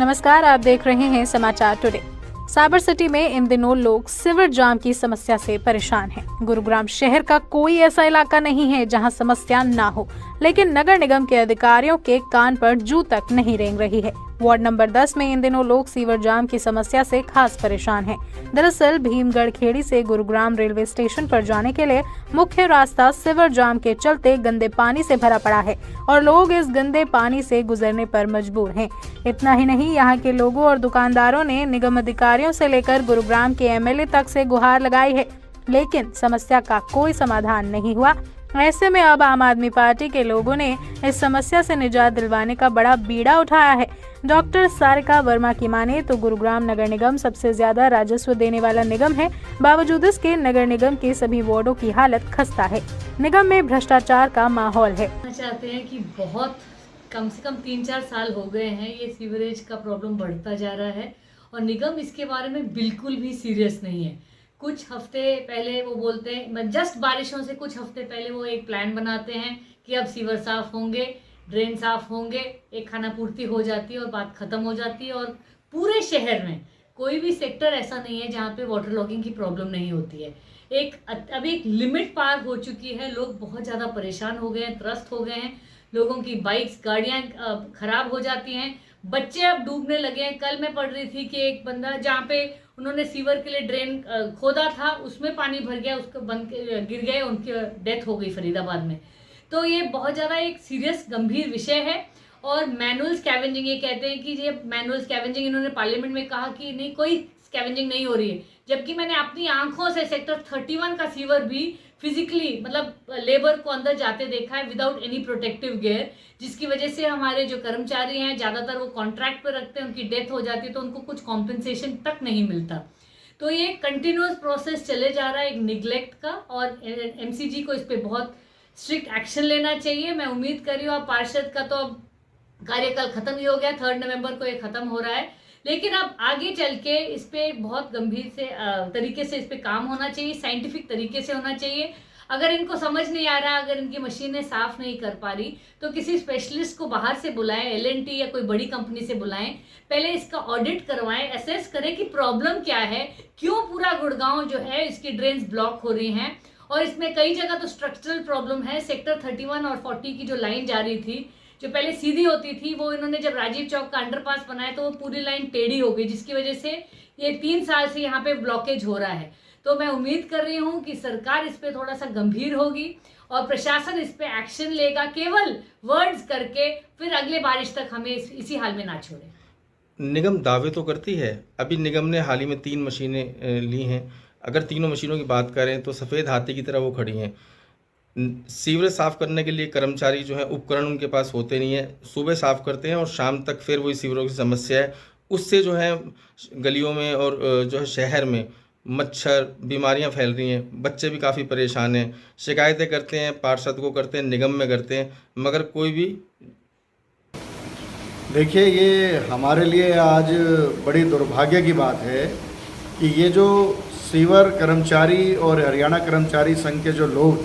नमस्कार, आप देख रहे हैं समाचार टुडे। साइबर सिटी में इन दिनों लोग सीवर जाम की समस्या से परेशान हैं। गुरुग्राम शहर का कोई ऐसा इलाका नहीं है जहां समस्या ना हो, लेकिन नगर निगम के अधिकारियों के कान पर जू तक नहीं रेंग रही है। वार्ड नंबर 10 में इन दिनों लोग सीवर जाम की समस्या से खास परेशान हैं। दरअसल भीमगढ़ खेड़ी से गुरुग्राम रेलवे स्टेशन पर जाने के लिए मुख्य रास्ता सीवर जाम के चलते गंदे पानी से भरा पड़ा है और लोग इस गंदे पानी से गुजरने पर मजबूर हैं। इतना ही नहीं, यहाँ के लोगों और दुकानदारों ने निगम अधिकारियों से लेकर गुरुग्राम के एमएलए तक से गुहार लगाई है, लेकिन समस्या का कोई समाधान नहीं हुआ। ऐसे में अब आम आदमी पार्टी के लोगों ने इस समस्या से निजात दिलवाने का बड़ा बीड़ा उठाया है। डॉक्टर सारिका वर्मा की माने तो गुरुग्राम नगर निगम सबसे ज्यादा राजस्व देने वाला निगम है। बावजूद इसके नगर निगम के सभी वार्डों की हालत खस्ता है। निगम में भ्रष्टाचार का माहौल है। चाहते हैं कि बहुत कम से कम 3-4 साल हो गए हैं ये सीवरेज का प्रॉब्लम बढ़ता जा रहा है और निगम इसके बारे में बिल्कुल भी सीरियस नहीं है। कुछ हफ्ते पहले वो बोलते हैं, जस्ट बारिशों से कुछ हफ्ते पहले वो एक प्लान बनाते हैं कि अब सीवर साफ होंगे, ड्रेन साफ होंगे, एक खाना पूर्ति हो जाती है और बात खत्म हो जाती है। और पूरे शहर में कोई भी सेक्टर ऐसा नहीं है जहाँ पे वाटर लॉगिंग की प्रॉब्लम नहीं होती है। अभी एक लिमिट पार हो चुकी है। लोग बहुत ज़्यादा परेशान हो गए हैं, त्रस्त हो गए हैं। लोगों की बाइक्स, गाड़ियाँ खराब हो जाती हैं। बच्चे अब डूबने लगे हैं। कल मैं पढ़ रही थी कि एक बंदा जहाँ पे उन्होंने सीवर के लिए ड्रेन खोदा था, उसमें पानी भर गया, उसको गिर गए, उनकी डेथ हो गई फरीदाबाद में। तो ये बहुत ज़्यादा एक सीरियस गंभीर विषय है। और मैनुअल स्कैवेंजिंग, ये कहते हैं कि ये मैनुअल स्कैवेंजिंग, इन्होंने पार्लियामेंट में कहा कि नहीं, कोई स्कैवेंजिंग नहीं हो रही है, जबकि मैंने अपनी आंखों से सेक्टर 31 का सीवर भी फिजिकली, मतलब लेबर को अंदर जाते देखा है विदाउट एनी प्रोटेक्टिव गियर, जिसकी वजह से हमारे जो कर्मचारी हैं ज़्यादातर वो कॉन्ट्रैक्ट पर रखते हैं, उनकी डेथ हो जाती है तो उनको कुछ कॉम्पेंसेशन तक नहीं मिलता। तो ये कंटिन्यूस प्रोसेस चले जा रहा है एक निग्लेक्ट का, और एमसीजी को इस पर बहुत स्ट्रिक्ट एक्शन लेना चाहिए। मैं उम्मीद कर रही हूँ, अब पार्षद का तो अब कार्यकाल खत्म ही हो गया, 3 नवंबर को ये खत्म हो रहा है, लेकिन अब आगे चल के इस पे बहुत गंभीर से तरीके से इस पे काम होना चाहिए, साइंटिफिक तरीके से होना चाहिए। अगर इनको समझ नहीं आ रहा, अगर इनकी मशीनें साफ नहीं कर पा रही, तो किसी स्पेशलिस्ट को बाहर से बुलाएं, एलएनटी या कोई बड़ी कंपनी से बुलाएं, पहले इसका ऑडिट करवाएं, असेस करें कि प्रॉब्लम क्या है, क्यों पूरा गुड़गांव जो है इसकी ड्रेन्स ब्लॉक हो रही हैं। और इसमें कई जगह तो स्ट्रक्चरल प्रॉब्लम है। सेक्टर 31 और 40 की जो लाइन जा रही थी, जो पहले सीधी होती थी, वो इन्होंने जब राजीव चौक का अंडरपास बनाया तो वो पूरी लाइन टेढ़ी हो गई, जिसकी वजह से ये 3 साल से यहाँ पे ब्लॉकेज हो रहा है। तो मैं उम्मीद कर रही हूँ कि सरकार इस पे थोड़ा सा गंभीर होगी और प्रशासन इस पे एक्शन लेगा। केवल वर्ड्स करके फिर अगले बारिश तक हमें इसी हाल में ना छोड़े। निगम दावे तो करती है। अभी निगम ने हाल ही में 3 मशीनें ली हैं। अगर तीनों मशीनों की बात करें तो सफ़ेद हाथी की तरह वो खड़ी हैं। सीवरेज साफ़ करने के लिए कर्मचारी जो है, उपकरण उनके पास होते नहीं है। सुबह साफ़ करते हैं और शाम तक फिर वही सीवरों की समस्या है। उससे जो है गलियों में और जो है शहर में मच्छर, बीमारियां फैल रही हैं। बच्चे भी काफ़ी परेशान हैं। शिकायतें करते हैं, पार्षद को करते हैं, निगम में करते हैं, मगर कोई भी। देखिए, ये हमारे लिए आज बड़ी दुर्भाग्य की बात है कि ये जो सीवर कर्मचारी और हरियाणा कर्मचारी संघ के जो लोग,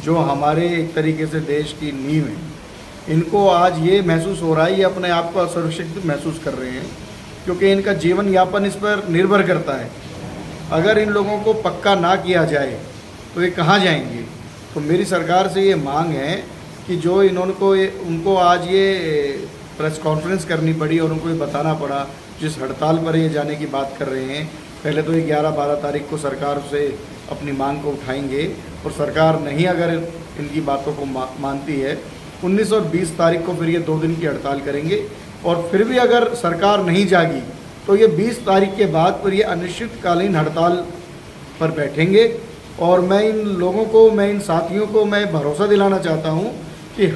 जो हमारे एक तरीके से देश की नींव है, इनको आज ये महसूस हो रहा है, ये अपने आप को असुरक्षित महसूस कर रहे हैं, क्योंकि इनका जीवन यापन इस पर निर्भर करता है। अगर इन लोगों को पक्का ना किया जाए तो ये कहाँ जाएंगे। तो मेरी सरकार से ये मांग है कि जो उनको आज ये प्रेस कॉन्फ्रेंस करनी पड़ी और उनको ये बताना पड़ा, जिस हड़ताल पर ये जाने की बात कर रहे हैं, पहले तो ये 11-12 तारीख को सरकार से अपनी मांग को उठाएंगे और सरकार नहीं अगर इनकी बातों को मानती है, 19 और 20 तारीख को फिर ये 2 दिन की हड़ताल करेंगे। और फिर भी अगर सरकार नहीं जागी तो ये 20 तारीख के बाद फिर ये अनिश्चितकालीन हड़ताल पर बैठेंगे। और मैं इन लोगों को, मैं इन साथियों को मैं भरोसा दिलाना चाहता हूँ कि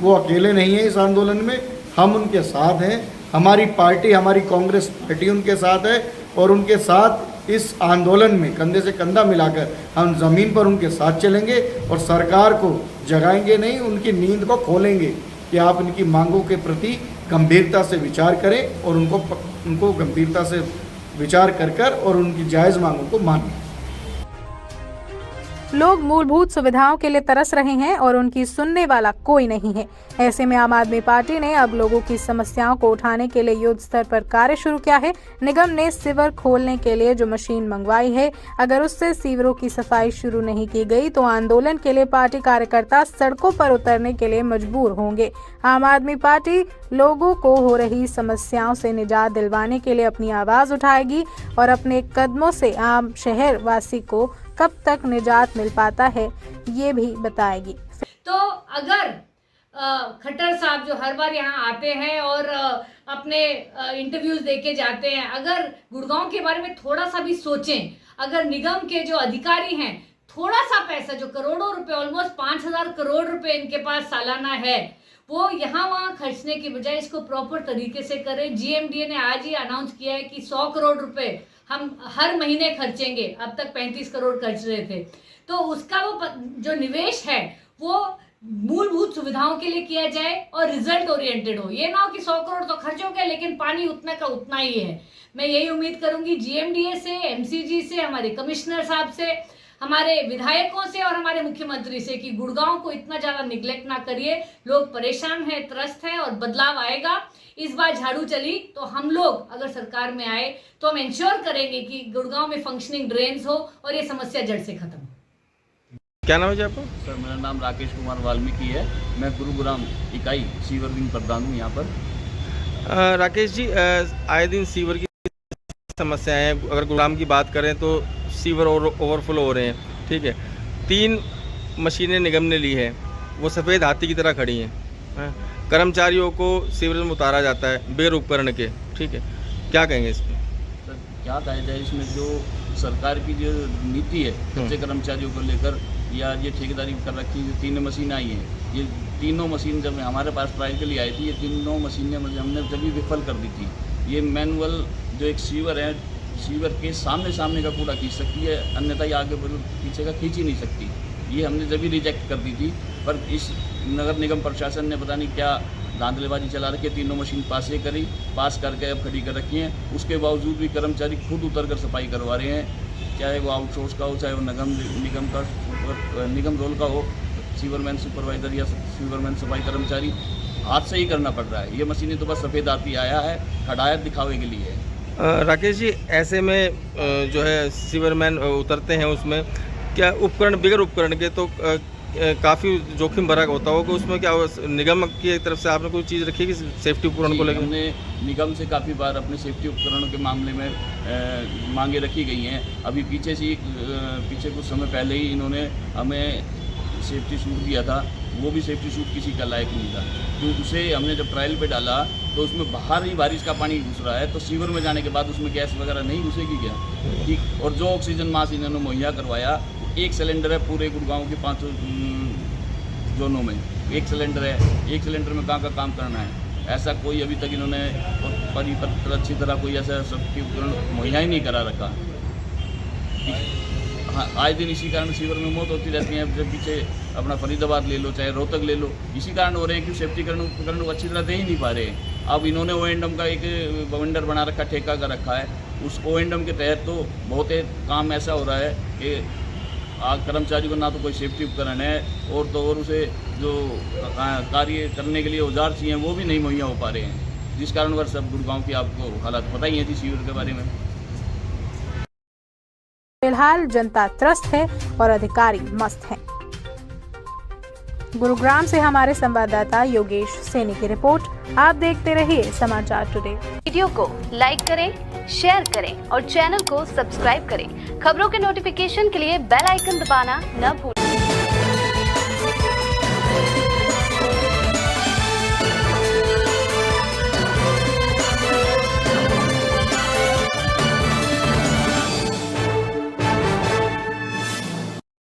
वो अकेले नहीं हैं इस आंदोलन में, हम उनके साथ हैं। हमारी पार्टी, हमारी कांग्रेस पार्टी उनके साथ है और उनके साथ इस आंदोलन में कंधे से कंधा मिलाकर हम ज़मीन पर उनके साथ चलेंगे और सरकार को जगाएंगे नहीं, उनकी नींद को खोलेंगे कि आप इनकी मांगों के प्रति गंभीरता से विचार करें और उनको गंभीरता से विचार कर और उनकी जायज़ मांगों को मानें। लोग मूलभूत सुविधाओं के लिए तरस रहे हैं और उनकी सुनने वाला कोई नहीं है। ऐसे में आम आदमी पार्टी ने अब लोगों की समस्याओं को उठाने के लिए युद्ध स्तर पर कार्य शुरू किया है। निगम ने सीवर खोलने के लिए जो मशीन मंगवाई है, अगर उससे सीवरों की सफाई शुरू नहीं की गई तो आंदोलन के लिए पार्टी कार्यकर्ता सड़कों पर उतरने के लिए मजबूर होंगे। आम आदमी पार्टी लोगों को हो रही समस्याओं से निजात दिलवाने के लिए अपनी आवाज उठाएगी और अपने कदमों से आम शहर वासी को कब तक निजात मिल पाता है ये भी बताएगी। तो अगर खट्टर साहब जो हर बार यहाँ आते हैं और अपने इंटरव्यूज देके जाते हैं, अगर गुड़गांव के बारे में थोड़ा सा भी सोचें, अगर निगम के जो अधिकारी हैं थोड़ा सा पैसा जो करोड़ों रुपए, ऑलमोस्ट 5,000 करोड़ रुपए इनके पास सालाना है, वो यहाँ वहाँ खर्चने की बजाय इसको प्रॉपर तरीके से करें। जीएमडीए ने आज ही अनाउंस किया है कि 100 करोड़ रुपए हम हर महीने खर्चेंगे। अब तक 35 करोड़ खर्च रहे थे, तो उसका वो जो निवेश है वो मूलभूत सुविधाओं के लिए किया जाए और रिजल्ट ओरिएंटेड हो। ये ना हो कि 100 करोड़ तो खर्च हो गया लेकिन पानी उतना का उतना ही है। मैं यही उम्मीद करूंगी जीएमडीए से, एमसीजी से, हमारे कमिश्नर साहब से, हमारे विधायकों से और हमारे मुख्यमंत्री से कि गुड़गांव को इतना ज्यादा निगलेक्ट ना करिए। लोग परेशान हैं, त्रस्त हैं और बदलाव आएगा। इस बार झाड़ू चली तो हम लोग अगर सरकार में आए तो हम इंश्योर करेंगे कि गुड़गांव में फंक्शनिंग ड्रेन्स हो और ये समस्या जड़ से खत्म हो। क्या नाम है जी आपका? सर मेरा नाम राकेश कुमार वाल्मीकि है। मैं गुरुग्राम इकाई सीवर विंग प्रधान हूँ यहाँ पर। राकेश जी, आए दिन सीवर की समस्याएं हैं। अगर गुरुग्राम की बात करें तो सीवर ओवरफ्लो हो रहे हैं, ठीक है। 3 मशीनें निगम ने ली है, वो सफ़ेद हाथी की तरह खड़ी हैं। कर्मचारियों को सीवरेज में उतारा जाता है बगैर उपकरण के, ठीक है। क्या कहेंगे इस पर? सर क्या कहा जाए, इसमें जो सरकार की जो नीति है कच्चे कर्मचारियों को लेकर या ये ठेकेदारी कर रखी, जो 3 मशीन आई हैं, ये तीनों मशीन जब हमारे पास ट्रायल के लिए आई थी, ये तीनों मशीनें हमने जब विफल कर दी थी। ये मैनुअल जो एक सीवर है, सीवर के सामने का कूड़ा खींच सकती है, अन्यथा ये आगे पीछे का खींच ही नहीं सकती। ये हमने जब भी रिजेक्ट कर दी थी, पर इस नगर निगम प्रशासन ने पता नहीं क्या धांधलेबाजी चला रखी है। तीनों मशीन पास करके अब खड़ी कर रखी हैं। उसके बावजूद भी कर्मचारी खुद उतर कर सफाई करवा रहे हैं, चाहे वो आउटसोर्स का हो, चाहे वो निगम रोल का हो, सीवरमैन सुपरवाइजर या सीवरमैन सफाई कर्मचारी, हाथ से ही करना पड़ रहा है। ये मशीनें तो बस सफ़ेद हाथी आया है, खड़ायत दिखावे के लिए है। राकेश जी, ऐसे में जो है सीवरमैन उतरते हैं, उसमें क्या उपकरण बगैर उपकरण के तो काफ़ी जोखिम भरा होता होगा। उसमें क्या निगम की तरफ से आपने कोई चीज़ रखी है कि सेफ्टी उपकरण को लेकर? हमने निगम से काफ़ी बार अपने सेफ्टी उपकरणों के मामले में मांगे रखी गई हैं। अभी पीछे कुछ समय पहले ही इन्होंने हमें सेफ्टी सूट दिया था, वो भी सेफ्टी सूट किसी का लायक नहीं था। तो उसे हमने जब ट्रायल पे डाला तो उसमें बाहर ही बारिश का पानी घुस रहा है, तो सीवर में जाने के बाद उसमें गैस वगैरह नहीं घुसेगी क्या? ठीक। और जो ऑक्सीजन मास्क इन्होंने मुहैया करवाया, 1 सिलेंडर है पूरे गुड़गांव के 5 जोनों में, 1 सिलेंडर है। 1 सिलेंडर में कहाँ का काम करना है? ऐसा कोई अभी तक इन्होंने परिपत्र अच्छी तरह कोई ऐसा सेफ्टी उपकरण मुहैया ही नहीं करा रखा। हाँ, आए दिन इसी कारण सीवर में मौत होती रहती है। जब पीछे अपना फरीदाबाद ले लो, चाहे रोहतक ले लो, इसी कारण हो रहे हैं कि सेफ्टी उपकरण को अच्छी तरह दे ही नहीं पा रहे हैं। अब इन्होंने O&M का एक वेंडर बना रखा, ठेका का रखा है। उस O&M के तहत तो बहुत काम ऐसा हो रहा है कि कर्मचारी को ना तो कोई सेफ्टी उपकरण है और तो और उसे जो कार्य करने के लिए औजार चाहिए वो भी नहीं मुहैया हो पा रहे हैं, जिस कारण वह सब गुड़गांव की आपको हालात पता ही है जी सीवर के बारे में। फिलहाल जनता त्रस्त है और अधिकारी मस्त हैं। गुरुग्राम से हमारे संवाददाता योगेश सैनी की रिपोर्ट। आप देखते रहिए समाचार टुडे। वीडियो को लाइक करें, शेयर करें और चैनल को सब्सक्राइब करें। खबरों के नोटिफिकेशन के लिए बेल आइकन दबाना न भूलें।